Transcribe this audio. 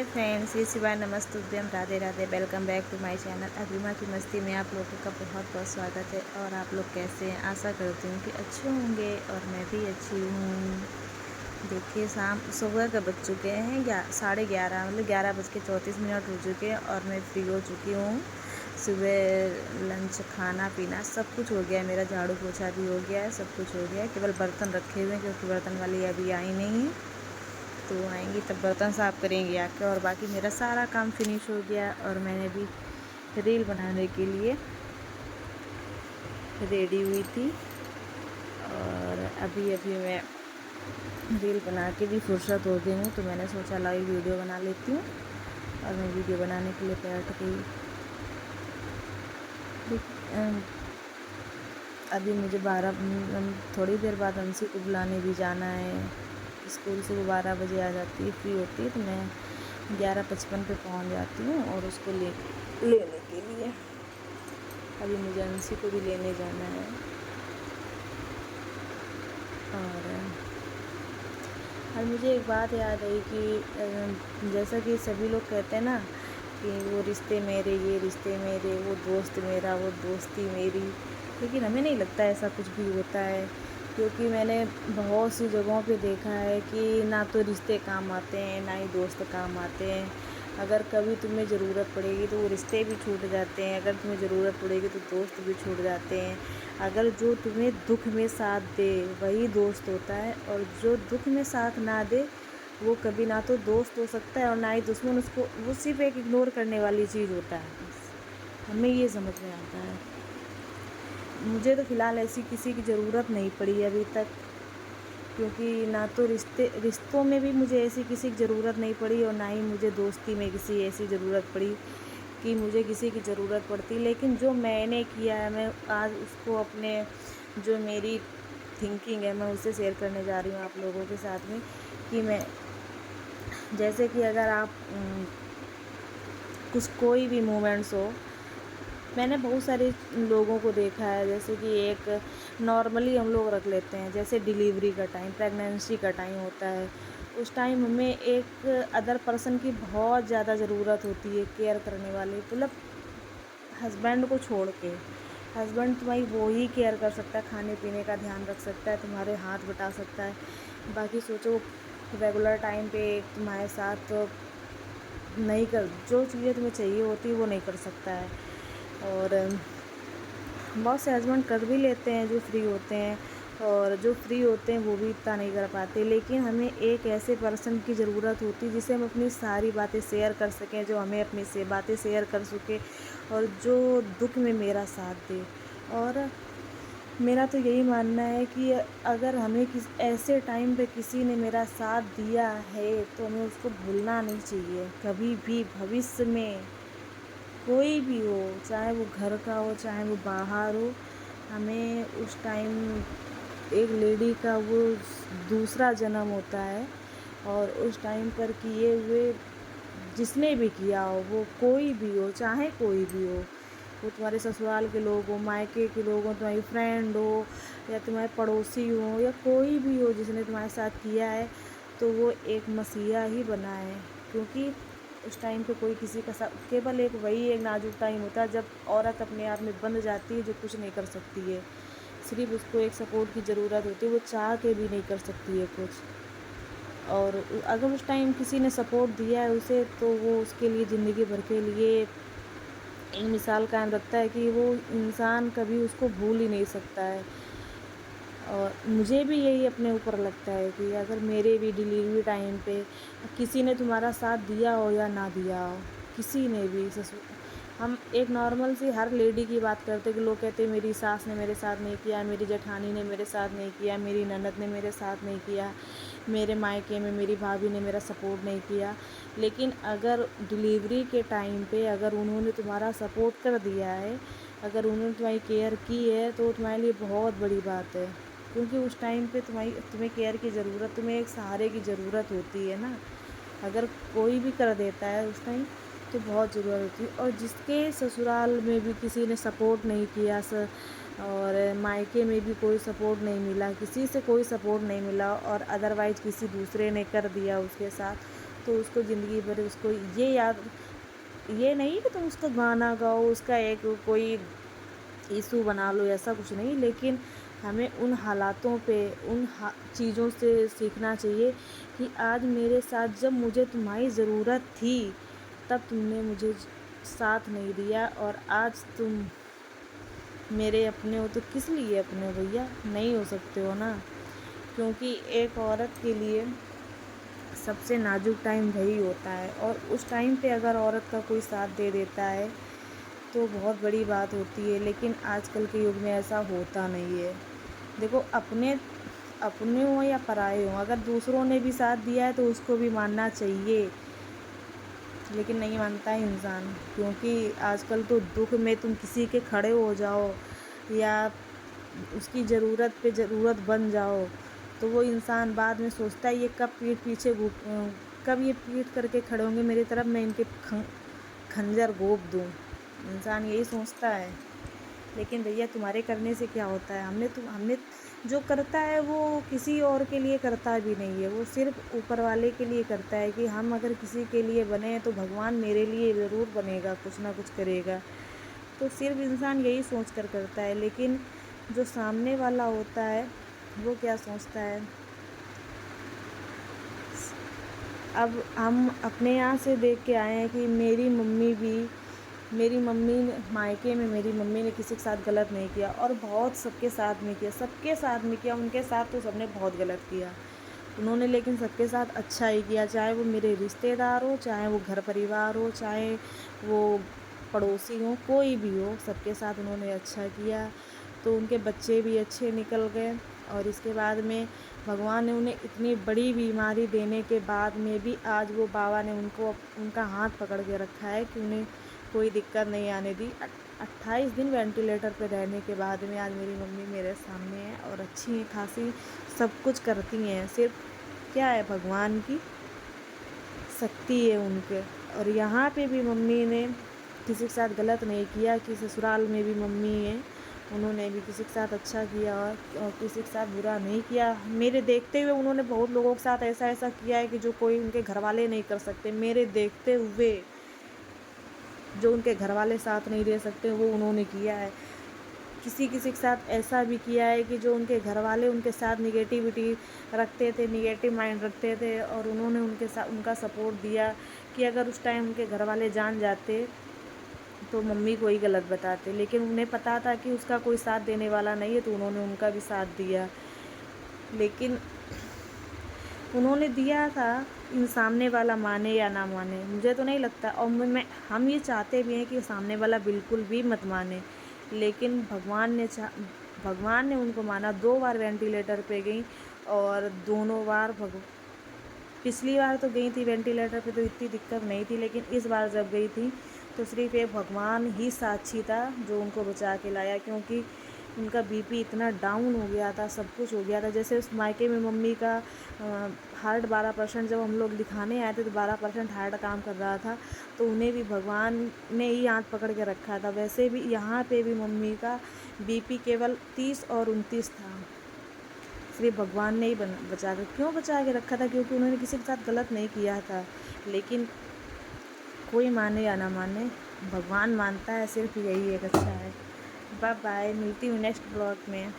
हाय friends, ये शिवाय नमस्तुभ्यम, Radhe Radhe. Welcome back to my channel Abhima की मस्ती में आप लोगों का बहुत बहुत स्वागत है। और आप लोग कैसे हैं? आशा करती हूँ कि अच्छे होंगे और मैं भी अच्छी हूँ। देखिए, शाम सुबह का बज चुके हैं 11:30, मतलब 11:34 हो चुके हैं और मैं फ्री हो चुकी हूँ। सुबह लंच, खाना पीना सब कुछ हो गया, मेरा झाड़ू पोछा भी हो गया है, सब कुछ हो गया है। केवल बर्तन रखे हुए हैं क्योंकि बर्तन वाली अभी आई नहीं है, तो आएंगी तब बर्तन साफ़ करेंगे आके। और बाकी मेरा सारा काम फिनिश हो गया और मैंने भी रील बनाने के लिए रेडी हुई थी। और अभी अभी मैं रील बना के भी फुर्सत हो गई हूँ, तो मैंने सोचा लाइव वीडियो बना लेती हूँ। और मैं वीडियो बनाने के लिए बैठ गई। अभी मुझे थोड़ी देर बाद अंशी को बुलाने भी जाना है। स्कूल से वो 12 बजे आ जाती है, फ्री होती है, तो मैं 11:55 पे पहुंच जाती हूँ और उसको लेने के लिए अभी मुझे अंशी को भी लेने जाना है। और मुझे एक बात याद आई कि जैसा कि सभी लोग कहते हैं ना कि वो रिश्ते मेरे, ये रिश्ते मेरे, वो दोस्त मेरा, वो दोस्ती मेरी, लेकिन हमें नहीं लगता ऐसा कुछ भी होता है। क्योंकि मैंने बहुत सी जगहों पे देखा है कि ना तो रिश्ते काम आते हैं, ना ही दोस्त काम आते हैं। अगर कभी तुम्हें ज़रूरत पड़ेगी तो वो रिश्ते भी छूट जाते हैं, अगर तुम्हें ज़रूरत पड़ेगी तो दोस्त भी छूट जाते हैं। अगर जो तुम्हें दुख में साथ दे वही दोस्त होता है, और जो दुख में साथ ना दे वो कभी ना तो दोस्त हो सकता है और ना ही दुश्मन। उसको वो सिर्फ एक इग्नोर करने वाली चीज़ होता है। बस हमें ये समझ में आता है। मुझे तो फ़िलहाल ऐसी किसी की ज़रूरत नहीं पड़ी अभी तक, क्योंकि ना तो रिश्तों में भी मुझे ऐसी किसी की ज़रूरत नहीं पड़ी और ना ही मुझे दोस्ती में किसी ऐसी ज़रूरत पड़ी कि मुझे किसी की ज़रूरत पड़ती। लेकिन जो मैंने किया है, मैं आज उसको अपने, जो मेरी थिंकिंग है, मैं उसे शेयर करने जा रही हूँ आप लोगों के साथ में। कि मैं, जैसे कि अगर आप कोई भी मोमेंट्स हो, मैंने बहुत सारे लोगों को देखा है। जैसे कि एक नॉर्मली हम लोग रख लेते हैं, जैसे डिलीवरी का टाइम, प्रेगनेंसी का टाइम होता है, उस टाइम हमें एक अदर पर्सन की बहुत ज़्यादा ज़रूरत होती है, केयर करने वाले। मतलब हस्बैंड को छोड़ के, हस्बैंड तुम्हारी वो ही केयर कर सकता है, खाने पीने का ध्यान रख सकता है, तुम्हारे हाथ बटा सकता है। बाकी सोचो, रेगुलर टाइम पे तुम्हारे साथ नहीं कर, जो चीज़ें तुम्हें चाहिए होती है वो नहीं कर सकता है। और बहुत से हस्बैंड कर भी लेते हैं जो फ्री होते हैं, और जो फ्री होते हैं वो भी इतना नहीं कर पाते। लेकिन हमें एक ऐसे पर्सन की ज़रूरत होती है जिसे हम अपनी सारी बातें शेयर कर सकें, जो हमें अपनी से बातें शेयर कर सके और जो दुख में मेरा साथ दे। और मेरा तो यही मानना है कि अगर हमें ऐसे टाइम पे किसी ने मेरा साथ दिया है तो हमें उसको भूलना नहीं चाहिए कभी भी। भविष्य में कोई भी हो, चाहे वो घर का हो चाहे वो बाहर हो, हमें उस टाइम, एक लेडी का वो दूसरा जन्म होता है। और उस टाइम पर किए हुए, जिसने भी किया हो, वो कोई भी हो, चाहे कोई भी हो, वो तुम्हारे ससुराल के लोग हो, मायके के लोग हो, तुम्हारी फ्रेंड हो या तुम्हारे पड़ोसी हो या कोई भी हो जिसने तुम्हारे साथ किया है, तो वो एक मसीहा ही बना है। क्योंकि उस टाइम पे कोई किसी का साथ, केवल एक वही एक नाजुक टाइम होता है जब औरत अपने आप में बंध जाती है, जो कुछ नहीं कर सकती है। सिर्फ उसको एक सपोर्ट की ज़रूरत होती है, वो चाह के भी नहीं कर सकती है कुछ। और अगर उस टाइम किसी ने सपोर्ट दिया है उसे, तो वो उसके लिए ज़िंदगी भर के लिए एक मिसाल कायम रखता है कि वो इंसान कभी उसको भूल ही नहीं सकता है। और मुझे भी यही अपने ऊपर लगता है कि अगर मेरे भी डिलीवरी टाइम पे किसी ने तुम्हारा साथ दिया हो या ना दिया हो, किसी ने भी, हम एक नॉर्मल सी हर लेडी की बात करते हैं कि लोग कहते हैं मेरी सास ने मेरे साथ नहीं किया, मेरी जेठानी ने मेरे साथ नहीं किया, मेरी ननद ने मेरे साथ नहीं किया, मेरे मायके में मेरी भाभी ने मेरा सपोर्ट नहीं किया। लेकिन अगर डिलीवरी के टाइम पे अगर उन्होंने तुम्हारा सपोर्ट कर दिया है, अगर उन्होंने तुम्हारी केयर की है, तो तुम्हारे लिए बहुत बड़ी बात है। क्योंकि उस टाइम पे तुम्हें केयर की ज़रूरत, तुम्हें एक सहारे की ज़रूरत होती है ना। अगर कोई भी कर देता है उस टाइम तो बहुत ज़रूरत होती है। और जिसके ससुराल में भी किसी ने सपोर्ट नहीं किया, और मायके में भी कोई सपोर्ट नहीं मिला, किसी से कोई सपोर्ट नहीं मिला, और अदरवाइज़ किसी दूसरे ने कर दिया उसके साथ, तो उसको ज़िंदगी भर उसको ये याद, ये नहीं कि तुम उसका गाना गाओ, उसका एक कोई इशू बना लो, ऐसा कुछ नहीं, लेकिन हमें उन हालातों पे, चीज़ों से सीखना चाहिए कि आज मेरे साथ जब मुझे तुम्हारी ज़रूरत थी, तब तुमने मुझे साथ नहीं दिया, और आज तुम मेरे अपने हो तो किस लिए अपने हो भैया, नहीं हो सकते हो ना। क्योंकि एक औरत के लिए सबसे नाजुक टाइम वही होता है, और उस टाइम पे अगर औरत का कोई साथ दे देता है तो बहुत बड़ी बात होती है। लेकिन आजकल के युग में ऐसा होता नहीं है। देखो, अपने अपने हों या पराए हों, अगर दूसरों ने भी साथ दिया है तो उसको भी मानना चाहिए, लेकिन नहीं मानता है इंसान। क्योंकि आजकल तो दुख में तुम किसी के खड़े हो जाओ या उसकी ज़रूरत पे ज़रूरत बन जाओ, तो वो इंसान बाद में सोचता है ये कब ये पीठ करके खड़े होंगे मेरी तरफ, मैं इनके खंजर घोंप दूँ। इंसान यही सोचता है। लेकिन भैया, तुम्हारे करने से क्या होता है? हमने जो करता है वो किसी और के लिए करता भी नहीं है, वो सिर्फ ऊपर वाले के लिए करता है कि हम अगर किसी के लिए बने तो भगवान मेरे लिए ज़रूर बनेगा, कुछ ना कुछ करेगा। तो सिर्फ इंसान यही सोच कर करता है। लेकिन जो सामने वाला होता है वो क्या सोचता है? अब हम अपने यहाँ से देख के आए हैं कि मेरी मम्मी ने मायके में, मेरी मम्मी ने किसी के साथ गलत नहीं किया, और बहुत सबके साथ में किया, सबके साथ में किया। उनके साथ तो सबने बहुत गलत किया उन्होंने, लेकिन सबके साथ अच्छा ही किया। चाहे वो मेरे रिश्तेदार हो, चाहे वो घर परिवार हो, चाहे वो पड़ोसी हो, कोई भी हो, सबके साथ उन्होंने अच्छा किया। तो उनके बच्चे भी अच्छे निकल गए, और इसके बाद में भगवान ने उन्हें इतनी बड़ी बीमारी देने के बाद में भी आज वो बाबा ने उनका हाथ पकड़ के रखा है कि उन्हें कोई दिक्कत नहीं आने दी। 28 दिन वेंटिलेटर पे रहने के बाद में आज मेरी मम्मी मेरे सामने है, और अच्छी खासी सब कुछ करती हैं। सिर्फ क्या है, भगवान की शक्ति है उनके। और यहाँ पे भी मम्मी ने किसी के साथ गलत नहीं किया, कि ससुराल में भी मम्मी है, उन्होंने भी किसी के साथ अच्छा किया और किसी के साथ बुरा नहीं किया। मेरे देखते हुए उन्होंने बहुत लोगों के साथ ऐसा ऐसा किया है कि जो कोई उनके घर वाले नहीं कर सकते। मेरे देखते हुए जो उनके घर वाले साथ नहीं दे सकते वो उन्होंने किया है। किसी किसी के साथ ऐसा भी किया है कि जो उनके घर वाले उनके साथ निगेटिविटी रखते थे, निगेटिव माइंड रखते थे, और उन्होंने उनका सपोर्ट दिया कि अगर उस टाइम उनके घर वाले जान जाते तो मम्मी को ही गलत बताते। लेकिन उन्हें पता था कि उसका कोई साथ देने वाला नहीं है, तो उन्होंने उनका भी साथ दिया। लेकिन उन्होंने दिया था, इन सामने वाला माने या ना माने मुझे तो नहीं लगता, और हम ये चाहते भी हैं कि सामने वाला बिल्कुल भी मत माने। लेकिन भगवान ने उनको माना। 2 बार वेंटिलेटर पे गई, और दोनों बार पिछली बार तो गई थी वेंटिलेटर पे तो इतनी दिक्कत नहीं थी, लेकिन इस बार जब गई थी तो सिर्फ एक भगवान ही साक्षी था जो उनको बचा के लाया। क्योंकि उनका बीपी इतना डाउन हो गया था, सब कुछ हो गया था। जैसे उस मायके में मम्मी का हार्ट 12%, जब हम लोग दिखाने आए थे तो 12% हार्ट काम कर रहा था, तो उन्हें भी भगवान ने ही हाथ पकड़ के रखा था। वैसे भी यहाँ पे भी मम्मी का बीपी केवल 30 और 29 था। सिर्फ भगवान ने ही क्यों बचा के रखा था? क्योंकि उन्होंने किसी के साथ गलत नहीं किया था। लेकिन कोई माने या ना माने, भगवान मानता है, सिर्फ यही एक अच्छा है। बाय बाय, मिलती हूँ नेक्स्ट ब्लॉग में।